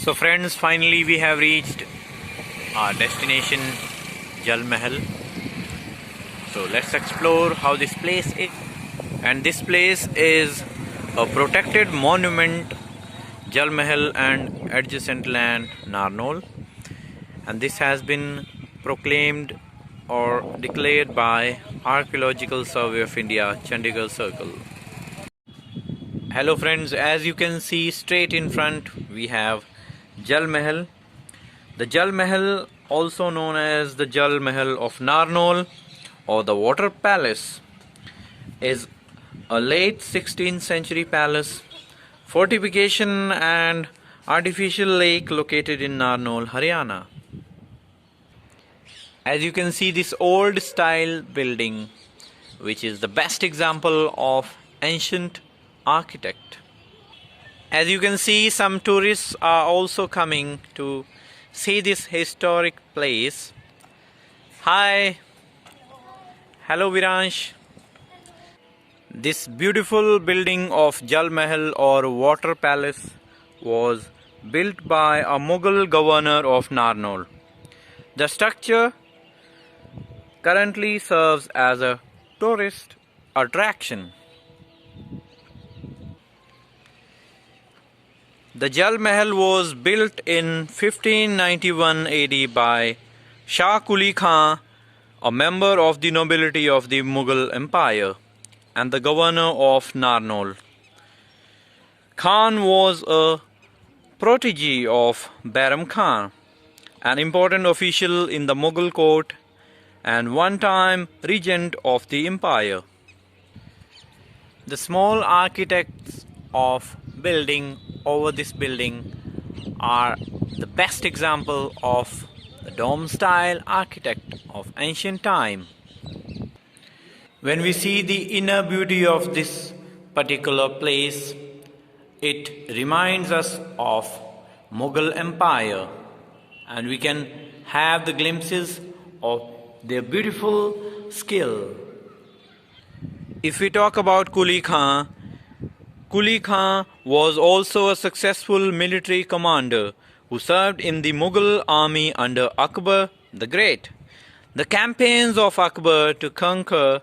So friends, finally we have reached our destination, Jal Mahal. So let's explore how this place is. And this place is a protected monument, Jal Mahal and adjacent land Narnaul. And this has been proclaimed or declared by Archaeological Survey of India, Chandigarh Circle. Hello friends, as you can see straight in front we have Jal Mahal. The Jal Mahal, also known as the Jal Mahal of Narnaul or the Water Palace, is a late 16th century palace, fortification and artificial lake located in Narnaul, Haryana. As you can see, this old style building, which is the best example of ancient architect. As you can see, some tourists are also coming to see this historic place. Hi. Hello Viransh. This beautiful building of Jal Mahal or Water Palace was built by a Mughal governor of Narnaul. The structure currently serves as a tourist attraction. The Jal Mahal was built in 1591 AD by Shah Quli Khan, a member of the nobility of the Mughal Empire and the governor of Narnaul. Khan was a protege of Bairam Khan, an important official in the Mughal court and one-time regent of the empire. The small architects of building over this building are the best example of the dome style architect of ancient time. When we see the inner beauty of this particular place, it reminds us of Mughal Empire, and we can have the glimpses of their beautiful skill. If we talk about Quli Khan was also a successful military commander who served in the Mughal army under Akbar the Great. The campaigns of Akbar to conquer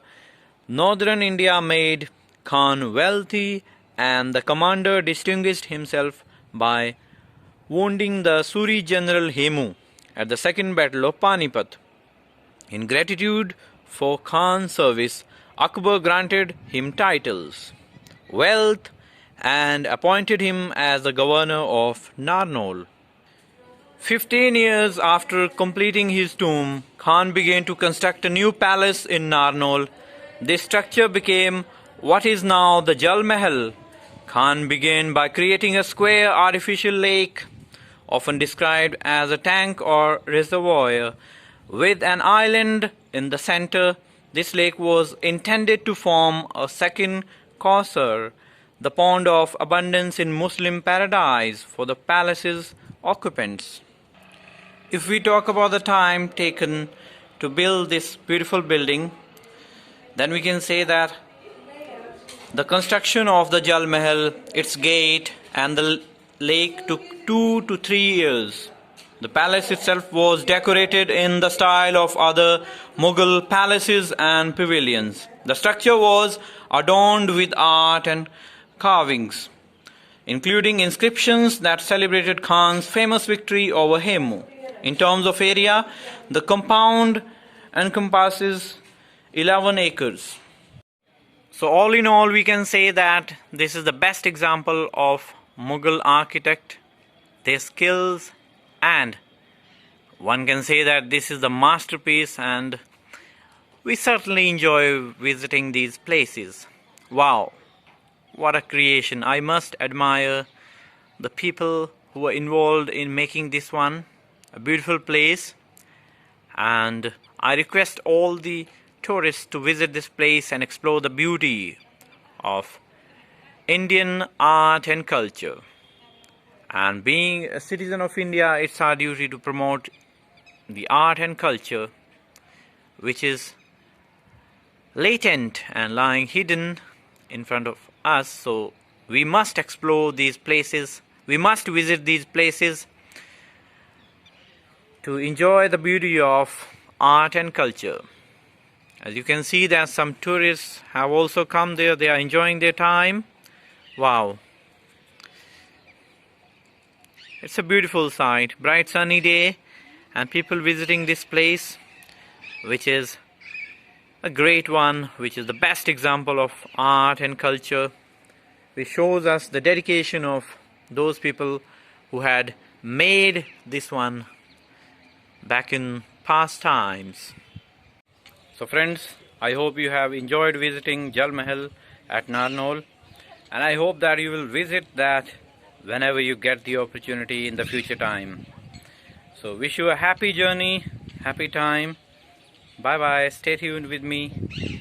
northern India made Khan wealthy, and the commander distinguished himself by wounding the Suri general Hemu at the Second Battle of Panipat. In gratitude for Khan's service, Akbar granted him titles, wealth, and appointed him as the governor of Narnaul. 15 years after completing his tomb, Khan began to construct a new palace in Narnaul. This structure became what is now the Jal Mahal. Khan began by creating a square artificial lake, often described as a tank or reservoir, with an island in the center. This lake was intended to form a second Kausar, the pond of abundance in Muslim paradise for the palace's occupants. If we talk about the time taken to build this beautiful building, then we can say that the construction of the Jal Mahal, its gate and the lake took 2 to 3 years. The palace itself was decorated in the style of other Mughal palaces and pavilions. The structure was adorned with art and carvings, including inscriptions that celebrated Khan's famous victory over Hemu. In terms of area, the compound encompasses 11 acres. So all in all, we can say that this is the best example of Mughal architect, their skills, and one can say that this is the masterpiece, and we certainly enjoy visiting these places. Wow, what a creation. I must admire the people who were involved in making this one a beautiful place, and I request all the tourists to visit this place and explore the beauty of Indian art and culture. And being a citizen of India, it's our duty to promote the art and culture which is latent and lying hidden in front of us. So we must explore these places, we must visit these places to enjoy the beauty of art and culture. As you can see that some tourists have also come there. They are enjoying their time. Wow. It's a beautiful sight. Bright sunny day and people visiting this place, which is a great one, which is the best example of art and culture, which shows us the dedication of those people who had made this one back in past times. So friends, I hope you have enjoyed visiting Jal Mahal at Narnaul, and I hope that you will visit that whenever you get the opportunity in the future time. So wish you a happy journey, happy time. Bye bye, stay tuned with me.